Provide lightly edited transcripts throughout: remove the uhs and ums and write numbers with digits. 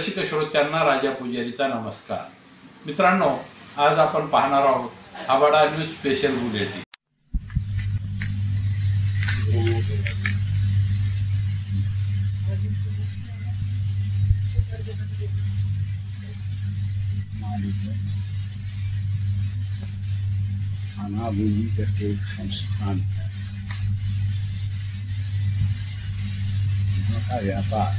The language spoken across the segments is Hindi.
रसिक श्रोत्यांना राजा पुजारीचा नमस्कार. मित्रांनो, आज आपण पाहणार आहोत आबाडा न्यूज स्पेशल बुलेटिन. खानाबूनी करके एक संस्थान है, का व्यापार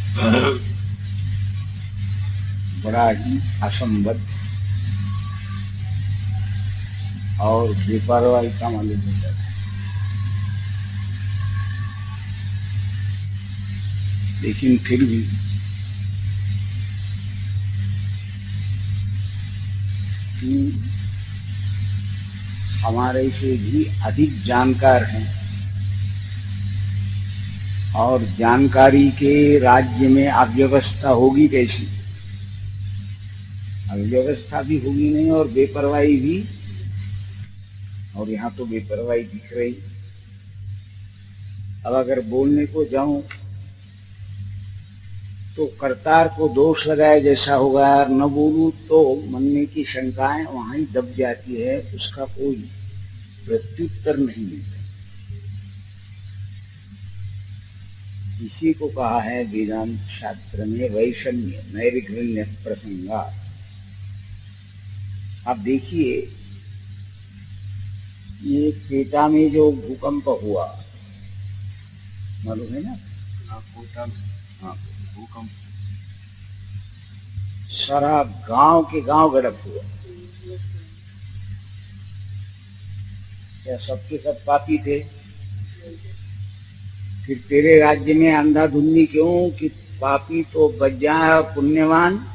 बड़ा ही असंबद्ध और बेपरवाही का मालूम होता है. लेकिन फिर भी हमारे से भी अधिक जानकार हैं और जानकारी के राज्य में अव्यवस्था होगी कैसी? अव्यवस्था भी होगी नहीं और बेपरवाही भी. और यहाँ तो बेपरवाही दिख रही. अब अगर बोलने को जाऊं तो करतार को दोष लगाए जैसा होगा. न बोलूं तो मन में की शंकाएं वहां ही दब जाती है, उसका कोई प्रत्युत्तर नहीं मिलता. इसी को कहा है वेदांत शास्त्र में वैषम्य नैर्घृण्य प्रसंगा. आप देखिए, ये पेटा में जो भूकंप हुआ मालूम है ना? हाँ, भूकंप सारा गांव के गांव गड़प हुआ. क्या सबके सब पापी थे? फिर तेरे राज्य में अंधाधुंधी क्यों कि पापी तो बच जाए और पुण्यवान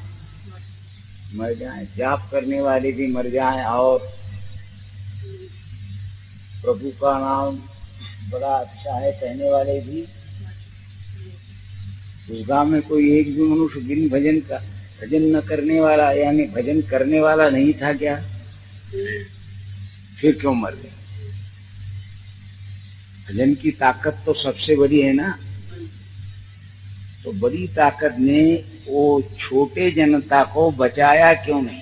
मर जाए. जाप करने वाले भी मर जाए और प्रभु का नाम बड़ा अच्छा है कहने वाले भी. उस गांव में कोई एक भी मनुष्य बिन भजन न करने वाला यानी भजन करने वाला नहीं था क्या? फिर क्यों मर गए? भजन की ताकत तो सबसे बड़ी है ना. तो बड़ी ताकत ने वो छोटे जनता को बचाया क्यों नहीं?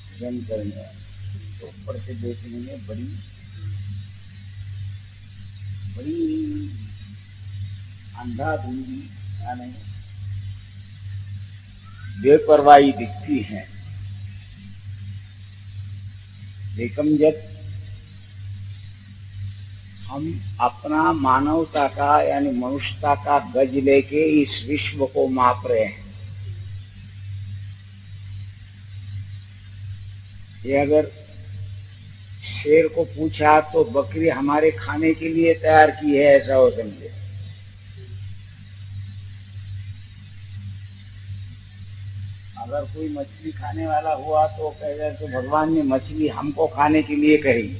भजन करने तो ऊपर से देखने में बड़ी अंधाधुंधी यानी बेपरवाही दिखती है. लेकिन जब हम अपना मानवता का यानी मनुष्यता का गज लेके इस विश्व को माप रहे हैं. ये अगर शेर को पूछा तो बकरी हमारे खाने के लिए तैयार की है ऐसा हो समझे. अगर कोई मछली खाने वाला हुआ तो कहेगा तो भगवान ने मछली हमको खाने के लिए कही.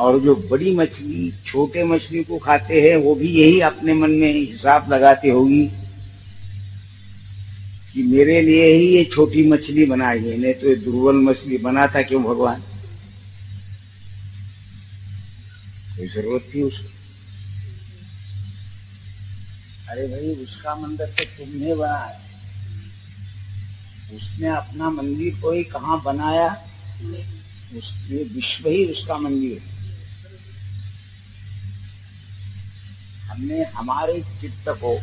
और जो बड़ी मछली छोटे मछली को खाते हैं वो भी यही अपने मन में हिसाब लगाते होगी कि मेरे लिए ही ये छोटी मछली बनाई है, नहीं तो ये दुर्बल मछली बना था क्यों भगवान? कोई जरूरत थी उसको? अरे भाई, उसका मंदिर तो तुमने बनाया. उसने अपना मंदिर कोई कहाँ बनाया? उसने विश्व ही उसका मंदिर. हमने हमारे चित्त को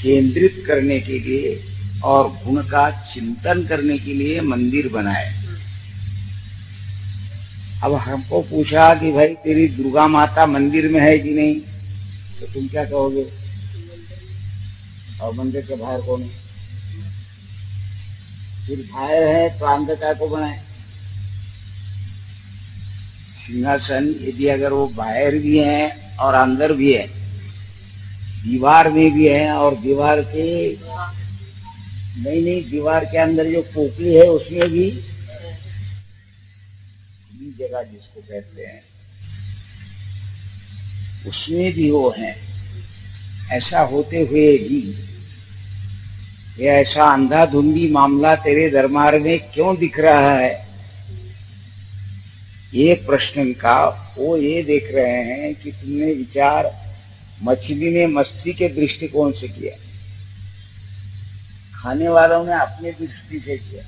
केंद्रित करने के लिए और गुण का चिंतन करने के लिए मंदिर बनाए. अब हमको पूछा कि भाई तेरी दुर्गा माता मंदिर में है कि नहीं, तो तुम क्या कहोगे? और मंदिर के बाहर कौन है? फिर बाहर है तो अंदर क्या को बनाए? सिंहासन यदि अगर वो बाहर भी है और अंदर भी है, दीवार में भी है और दीवार के नहीं दीवार के अंदर जो पोकली है उसमें भी जगह जिसको कहते हैं उसमें भी वो है. ऐसा होते हुए भी ये ऐसा अंधाधुंधी मामला तेरे दरबार में क्यों दिख रहा है? ये प्रश्न का वो ये देख रहे हैं कि तुमने विचार मछली ने मस्ती के दृष्टिकोण से किया. खाने वालों ने अपनी दृष्टि से किया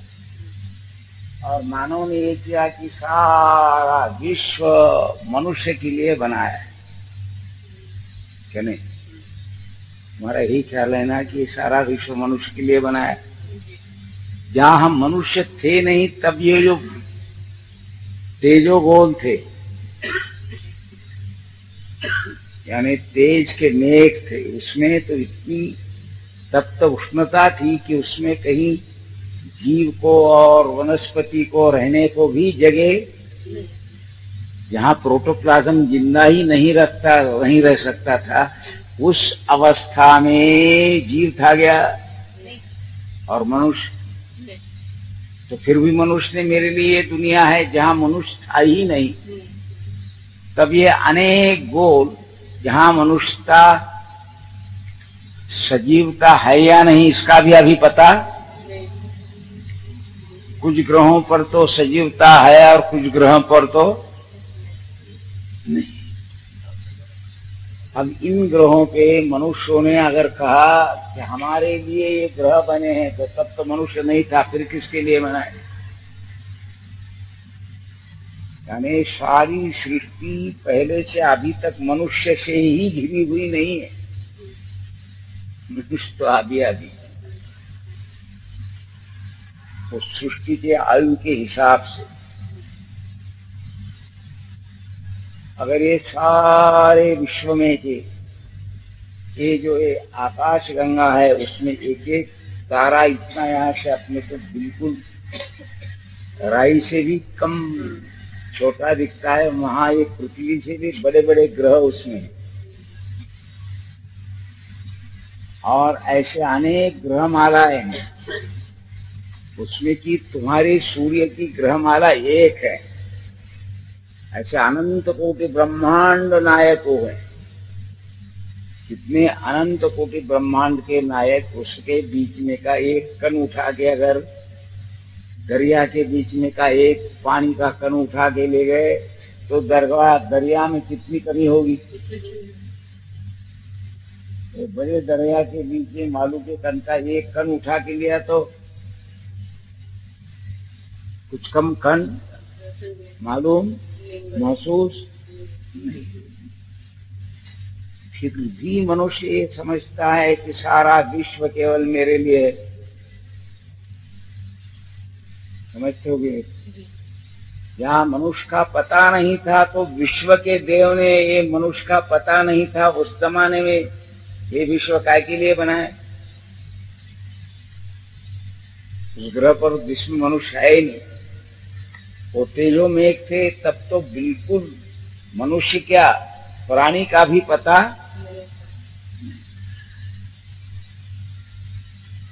और मानव ने ये किया कि सारा विश्व मनुष्य के लिए बनाया है, क्या नहीं? हमारा यही ख्याल है ना कि सारा विश्व मनुष्य के लिए बनाया है। जहां हम मनुष्य थे नहीं तब ये जो तेजोगोल थे, यानी तेज के मेघ थे, उसमें तो इतनी तप्त उष्णता थी कि उसमें कहीं जीव को और वनस्पति को रहने को भी जगह, जहां प्रोटोप्लाज्म जिंदा ही नहीं रह सकता था, उस अवस्था में जीव था गया और मनुष्य। तो फिर भी मनुष्य ने मेरे लिए ये दुनिया है जहां मनुष्य था ही नहीं, तब ये अनेक गोल जहां मनुष्यता सजीवता है या नहीं इसका भी अभी पता। कुछ ग्रहों पर तो सजीवता है और कुछ ग्रहों पर तो नहीं। अब इन ग्रहों पे मनुष्यों ने अगर कहा कि हमारे लिए ये ग्रह बने हैं, तो तब तो मनुष्य नहीं था, फिर किसके लिए बनाए? यानी सारी सृष्टि पहले से अभी तक मनुष्य से ही घिरी हुई नहीं है। मनुष्य तो अभी तो सृष्टि के आयु के हिसाब से अगर ये सारे विश्व में के ये जो ये आकाश गंगा है उसमें एक एक तारा इतना यहाँ से अपने को बिल्कुल राई से भी कम छोटा दिखता है, वहां एक पृथ्वी से भी बड़े बड़े ग्रह उसमें है। और ऐसे अनेक ग्रहमालाएं हैं उसमें की तुम्हारे सूर्य की ग्रहमाला एक है। ऐसे अनंत कोटि ब्रह्मांड नायक वो है, कितने अनंत कोटि ब्रह्मांड के नायक, उसके बीच में का एक कण उठा के अगर दरिया के बीच में का एक पानी का कण उठा के ले गए तो दरिया में कितनी कमी होगी? बड़े दरिया के बीच में मालू के कण का एक कण उठा के लिया तो कुछ कम कण मालूम महसूस नहीं। फिर भी मनुष्य ये समझता है कि सारा विश्व केवल मेरे लिए है। समझते होगे? जहाँ मनुष्य का पता नहीं था तो विश्व के देव ने ये मनुष्य का पता नहीं था उस जमाने में ये विश्व काय के लिए बनाए? उस ग्रह पर जिसमें मनुष्य है ही नहीं। वो तेजो मेघ थे तब तो बिल्कुल मनुष्य क्या प्राणी का भी पता।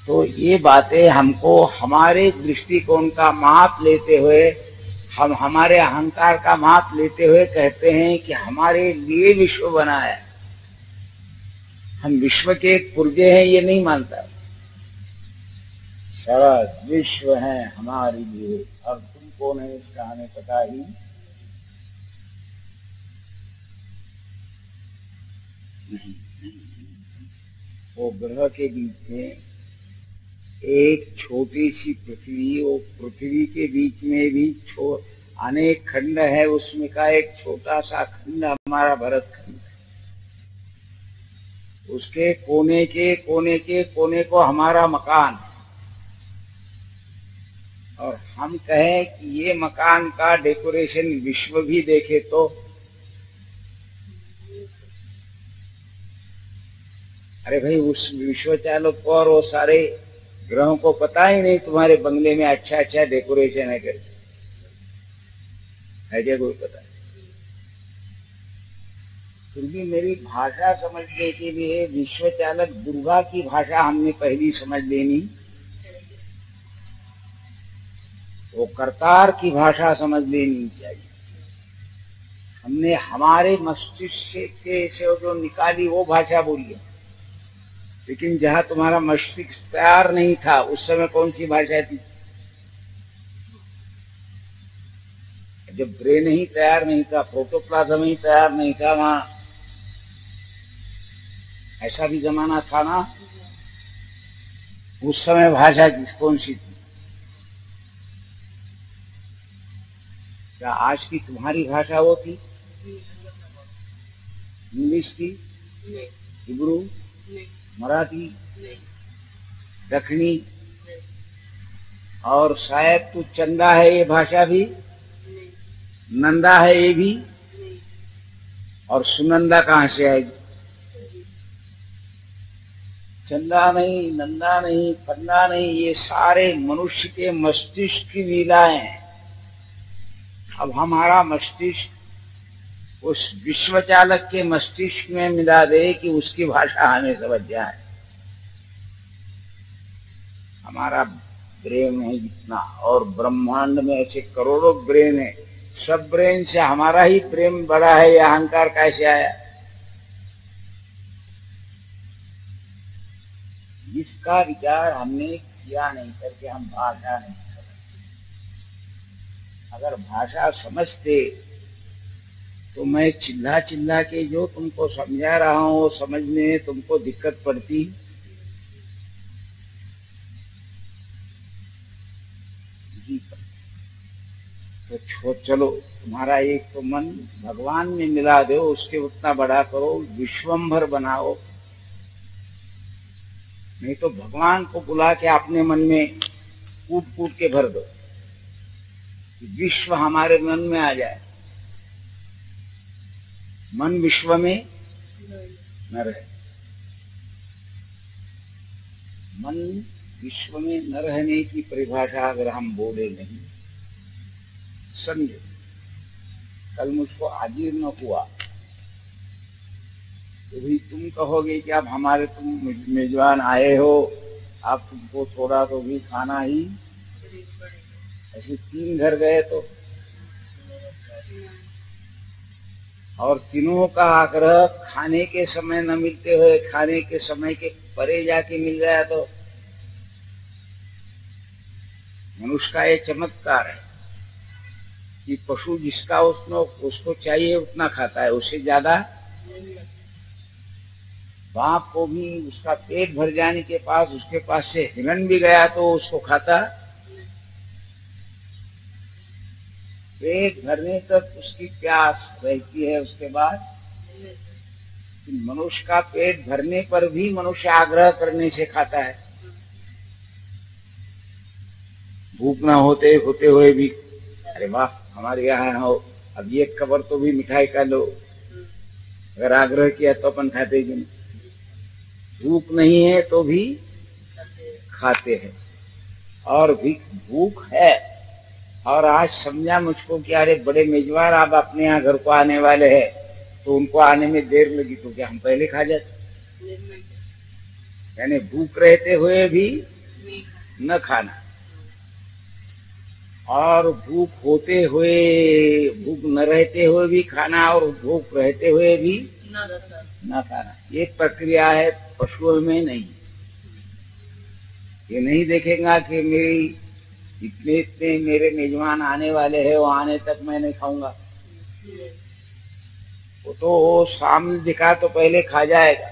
तो ये बातें हमको हमारे दृष्टिकोण का माप लेते हुए, हम हमारे अहंकार का माप लेते हुए कहते हैं कि हमारे लिए विश्व बना है। हम विश्व के पुर्जे हैं ये नहीं मानता। सारा विश्व है हमारे लिए और तुम कौन है इसका हमें पता ही नहीं। वो ग्रह के बीच में एक छोटी सी पृथ्वी, वो पृथ्वी के बीच में भी अनेक खंड है, उसमें का एक छोटा सा खंड हमारा भरत खंड है। उसके कोने के कोने को हमारा मकान है। और हम कहें कि ये मकान का डेकोरेशन विश्व भी देखे तो अरे भाई उस विश्व चालक को और वो सारे ग्रहों को पता ही नहीं तुम्हारे बंगले में अच्छा अच्छा डेकोरेशन है करके, है क्या कोई पता? फिर भी मेरी भाषा समझने के लिए विश्व चालक दुर्गा की भाषा हमने पहली समझ लेनी, वो करतार की भाषा समझ लेनी चाहिए। हमने हमारे मस्तिष्क के से जो निकाली वो भाषा बोली, लेकिन जहां तुम्हारा मस्तिष्क तैयार नहीं था उस समय कौन सी भाषा थी? जब ब्रेन ही तैयार नहीं था, प्रोटोप्लाज्म ही तैयार नहीं था, वहां ऐसा भी जमाना था ना। उस समय भाषा कौन सी थी? क्या आज की तुम्हारी भाषा वो थी? इंग्लिश थी, हिब्रू, मराठी, दक्षिणी, और शायद तू चंदा है ये भाषा भी, नंदा है ये भी, और सुनंदा कहां से आएगी? चंदा नहीं, नंदा नहीं, फंदा नहीं, ये सारे मनुष्य के मस्तिष्क की लीलाएं हैं। अब हमारा मस्तिष्क उस विश्वचालक के मस्तिष्क में मिला दे कि उसकी भाषा हमें समझ जाए। हमारा ब्रेन है जितना, और ब्रह्मांड में ऐसे करोड़ों ब्रेन है, सब ब्रेन से हमारा ही प्रेम बड़ा है, यह अहंकार कैसे आया? इसका विचार हमने किया नहीं करके हम भाषा नहीं समझते। अगर भाषा समझते तो मैं चिल्ला चिल्ला के जो तुमको समझा रहा हूं वो समझने में तुमको दिक्कत पड़ती? तो चलो तुम्हारा एक तो मन भगवान में मिला दो, उसके उतना बड़ा करो, विश्वंभर बनाओ। नहीं तो भगवान को बुला के अपने मन में कूट कूट के भर दो, विश्व हमारे मन में आ जाए। मन विश्व में न रहे, मन विश्व में न रहने की परिभाषा अगर हम बोले नहीं, समझो कल मुझको अजीर्ण हुआ तो भी तुम कहोगे कि अब हमारे तुम मेजबान आए हो, आप तुमको थोड़ा तो भी खाना ही। ऐसे 3 घर गए तो, और तीनों का आग्रह खाने के समय न मिलते हुए खाने के समय के परे जाके मिल जाए तो मनुष्य का ये चमत्कार है कि पशु जिसका उसको चाहिए उतना खाता है, उससे ज्यादा। बाप को भी उसका पेट भर जाने के पास उसके पास से हिरण भी गया तो उसको खाता। पेट भरने तक उसकी प्यास रहती है, उसके बाद मनुष्य का पेट भरने पर भी मनुष्य आग्रह करने से खाता है। भूख ना होते होते हुए भी अरे वाह हमारे यहाँ हो, अब ये कबर तो भी मिठाई का लो, अगर आग्रह किया तो अपन खाते ही नहीं। भूख नहीं है तो भी खाते हैं, और भी भूख है। और आज समझा मुझको कि अरे बड़े मेजबान आप अपने यहाँ घर को आने वाले हैं, तो उनको आने में देर लगी तो क्या हम पहले खा जाते? यानी भूख रहते हुए भी न खाना, और भूख होते हुए, भूख न रहते हुए भी खाना, और भूख रहते हुए भी न खाना। ये प्रक्रिया है, पशुओं में नहीं। ये नहीं देखेगा कि मेरी इतने इतने मेरे मेजबान आने वाले हैं, वो आने तक मैं नहीं खाऊंगा। वो तो सामने दिखा तो पहले खा जाएगा।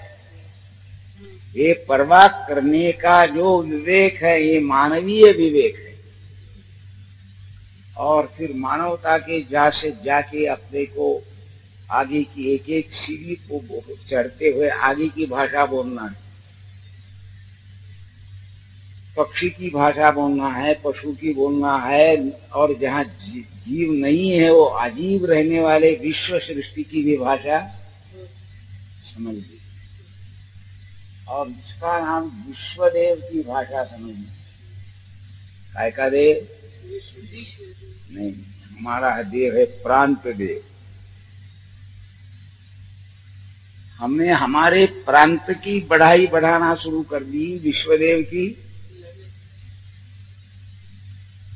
ये परवाह करने का जो विवेक है, ये मानवीय विवेक है। और फिर मानवता के जाके अपने को आगे की एक एक सीढ़ी को चढ़ते हुए आगे की भाषा बोलना है। पक्षी की भाषा बोलना है, पशु की बोलना है, और जहाँ जीव नहीं है वो अजीब रहने वाले विश्व सृष्टि की भी भाषा समझ ली, और जिसका नाम विश्वदेव की भाषा समझनी। काय का देव? नहीं, हमारा देव है प्रांत देव। हमने हमारे प्रांत की बढ़ाई बढ़ाना शुरू कर दी, विश्वदेव की।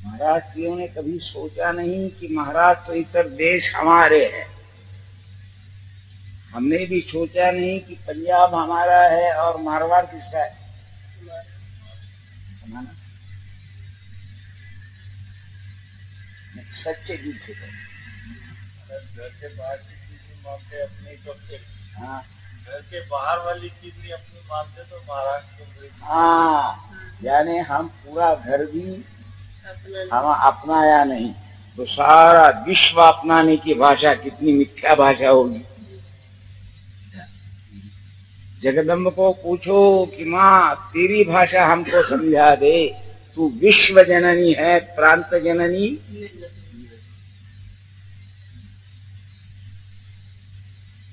महाराष्ट्रियों ने कभी सोचा नहीं कि महाराष्ट्र इतर देश हमारे हैं। हमने भी सोचा नहीं कि पंजाब हमारा है और मारवाड़ किसका है। हमारा सच्चे दिल से कहो। घर के बाहर किसी मामले अपने तो हाँ, घर के बाहर वाली चीज नहीं अपनी मानते तो महाराष्ट्र के लोग हाँ, यानी हम पूरा घर भी हम अपनाया नहीं तो सारा विश्व अपनाने की भाषा कितनी मिथ्या भाषा होगी। जगदम्ब को पूछो कि माँ तेरी भाषा हमको समझा दे, तू विश्व जननी है, प्रांत जननी।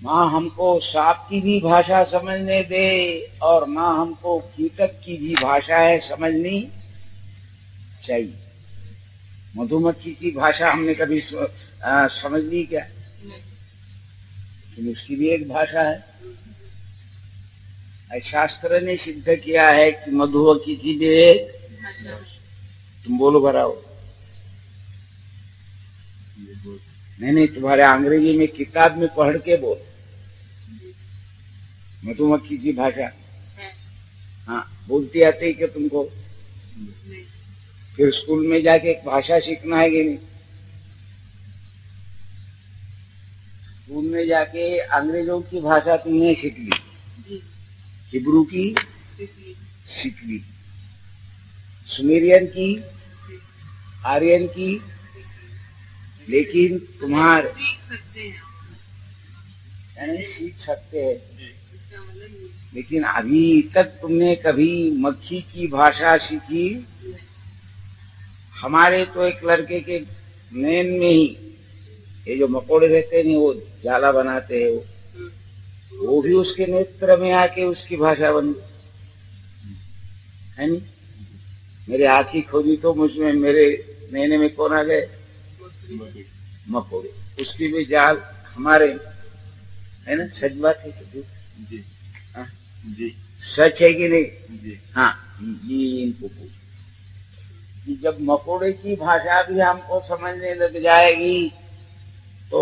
माँ हमको सांप की भी भाषा समझने दे और माँ हमको कीटक की भी भाषा है समझनी चाहिए। मधुमक्खी की भाषा हमने कभी समझ ली क्या? लेकिन उसकी भी एक भाषा है। शास्त्र ने सिद्ध किया है कि मधुमक्खी की भी एक, तुम बोलो भराओ। नहीं तुम्हारे अंग्रेजी में किताब में पढ़ के बोल मधुमक्खी की भाषा। हाँ, बोलती आती है क्या तुमको? फिर स्कूल में जाके एक भाषा सीखना है कि नहीं? स्कूल में जाके अंग्रेजों की भाषा तुमने सीख ली, हिब्रू की सीख ली, सुमेरियन की, आर्यन की, लेकिन तुम्हारे सीख सकते हैं, लेकिन अभी तक तुमने कभी मक्खी की भाषा सीखी? हमारे तो एक लड़के के नैन में ही ये जो मकोड़े रहते हैं वो जाला बनाते हैं, वो भी उसके नेत्र में आके उसकी भाषा बन है नहीं। मेरे आँखी खोदी तो मुझमें मेरे नैने में कौन आ गए? मकोड़े। उसकी भी जाल हमारे है ना। सच बात है कि जी हाँ जी सच है कि नहीं? जी हाँ। ये इनको पूछ कि जब मकोड़े की भाषा भी हमको समझने लग जाएगी तो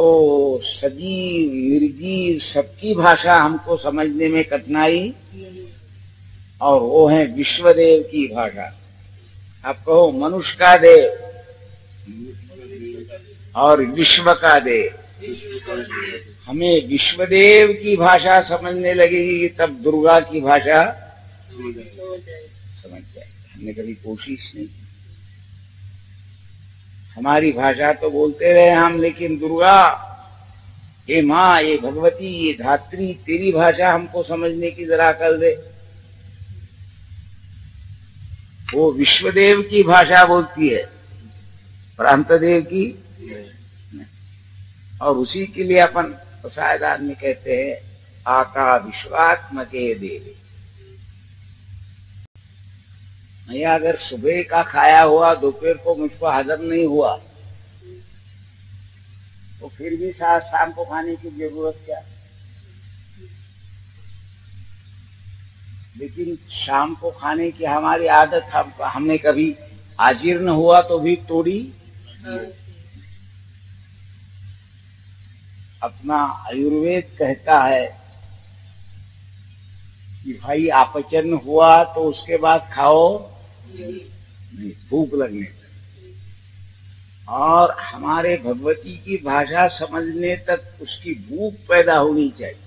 सजीव निर्जीव सबकी भाषा हमको समझने में कठिनाई, और वो है विश्वदेव की भाषा। आप कहो मनुष्य का देव और विश्व का देव। हमें विश्वदेव की भाषा समझने लगेगी तब दुर्गा की भाषा समझ जाएगी। हमने कभी कोशिश नहीं की। हमारी भाषा तो बोलते रहे हम, लेकिन दुर्गा, ये माँ, ये भगवती, ये धात्री, तेरी भाषा हमको समझने की जरा अकल दे। वो विश्वदेव की भाषा बोलती है, प्रांतदेव की। और उसी के लिए अपन प्रसादान में कहते हैं आका विश्वात्मके देवे। नहीं, अगर सुबह का खाया हुआ दोपहर को मुझको हजम नहीं हुआ तो फिर भी शाम को खाने की जरूरत क्या? लेकिन शाम को खाने की हमारी आदत, हमने कभी आजीर्ण हुआ तो भी तोड़ी। अपना आयुर्वेद कहता है कि भाई अपचन हुआ तो उसके बाद खाओ नहीं, भूख लगने तक। और हमारे भगवती की भाषा समझने तक उसकी भूख पैदा होनी चाहिए।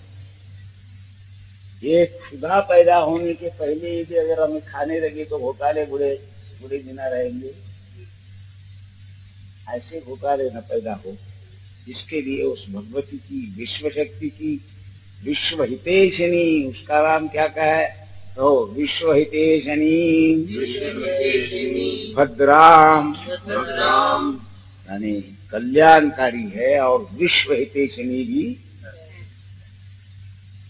ये खुदा पैदा होने के पहले यदि अगर हमें खाने लगे तो घोटाले बुरे बिना रहेंगे। ऐसे घोटाले न पैदा हो, इसके लिए उस भगवती की, विश्व शक्ति की, विश्व हितेशनी, उसका नाम क्या है? तो विश्व हितेशनी भद्राम, यानी कल्याणकारी है और विश्व हितेशनी भी।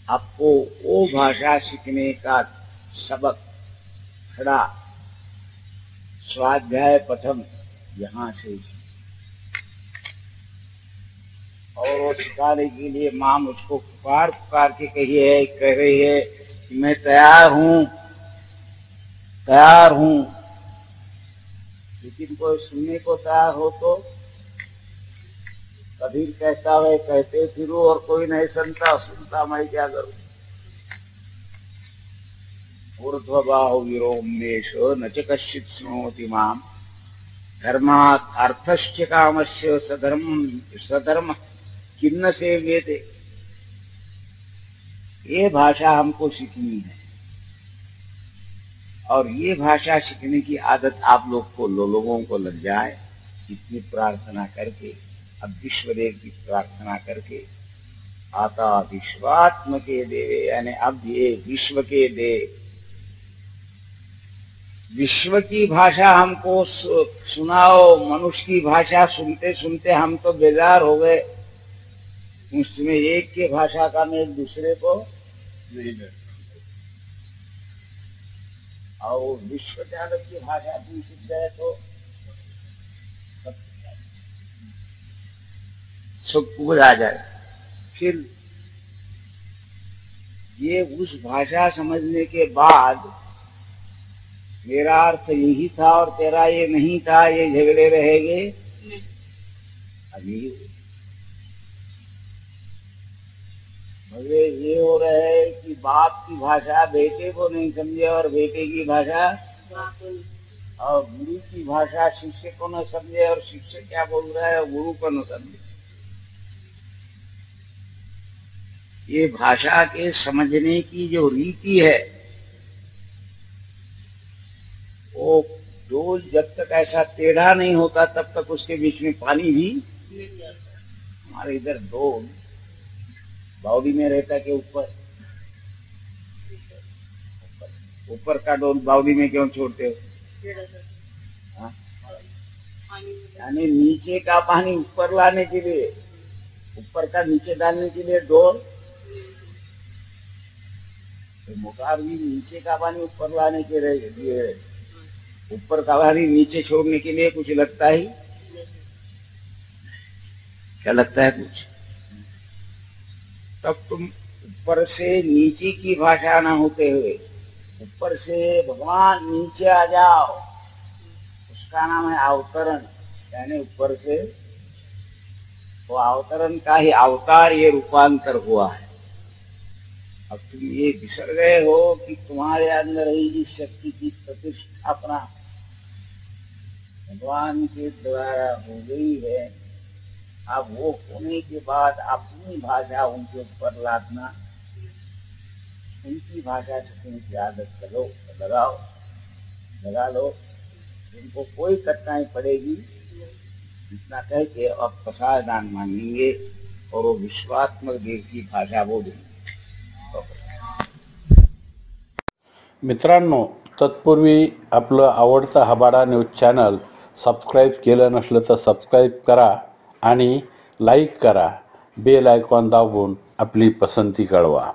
आपको वो भाषा सीखने का सबक खड़ा स्वाध्याय पठन यहाँ से, और वो सिखाने के लिए माँ मुझको पुकार के कह रही है कि मैं तैयार हूँ। लेकिन कोई सुनने को तैयार हो तो? कबीर कहता है कहते फिरो और कोई नहीं सुनता मैं क्या करूं? ऊर्ध्वबाहु विरोमेश न च कश्चित् शृणोति माम् धर्मात् अर्थश्च कामस्य सधर्म किन्न सेव्यते। ये भाषा हमको सीखनी है, और ये भाषा सीखने की आदत आप लोगों को लग जाए। इतनी प्रार्थना करके, अब विश्वदेव की प्रार्थना करके, आता विश्वात्म के देवे, यानी अब ये विश्व के देव, विश्व की भाषा हमको सुनाओ। मनुष्य की भाषा सुनते सुनते हम तो बेजार हो गए, उसमें एक के भाषा का मैं दूसरे को नहीं दे, और विश्व जागत की भाषा भी सीख गए तो सब सुख बुझ आ जाए। फिर ये उस भाषा समझने के बाद मेरा अर्थ यही था और तेरा ये नहीं था, ये झगड़े रहेंगे अभी। मजे ये हो रहे है कि बाप की भाषा बेटे को नहीं समझे और बेटे की भाषा और गुरु की भाषा शिष्य को न समझे, और शिष्य क्या बोल रहा है गुरु को न समझे। ये भाषा के समझने की जो रीति है, वो जो जब तक ऐसा टेढ़ा नहीं होता तब तक उसके बीच में पानी भी हमारे इधर दो बावड़ी में रहता के ऊपर का डोल बावड़ी में क्यों छोड़ते हो? यानी नीचे का पानी ऊपर लाने के लिए, ऊपर का नीचे डालने के लिए डोल, तो मोटार भी नीचे का पानी ऊपर लाने के लिए, ऊपर का पानी नीचे छोड़ने के लिए कुछ लगता ही क्या लगता है कुछ। तब तुम ऊपर से नीचे की भाषा ना होते हुए ऊपर से भगवान नीचे आ जाओ, उसका नाम है अवतरण। यानी ऊपर से वो अवतरण का ही अवतार, ये रूपांतर हुआ है। अब तुम ये बिसर गए हो कि तुम्हारे अंदर ही इस शक्ति की प्रतिष्ठापना भगवान के द्वारा हो गई है। अब वो होने के बाद अपनी भाषा उनके ऊपर लादना, उनकी भाषा सीखने की आदत लगा लो। उनको कोई कठिनाई पड़ेगी, इतना कह के अब प्रसाद दान मांगेंगे और वो विश्वात्मक देव की भाषा बोलेंगे। मित्रांनो, तत्पूर्वी आपलं आवडतं हबाडा न्यूज चॅनल सबस्क्राईब केलं नसलं तर सबस्क्राईब करा आणि लाईक करा, बेल आयकॉन दाबून आपली पसंती कळवा।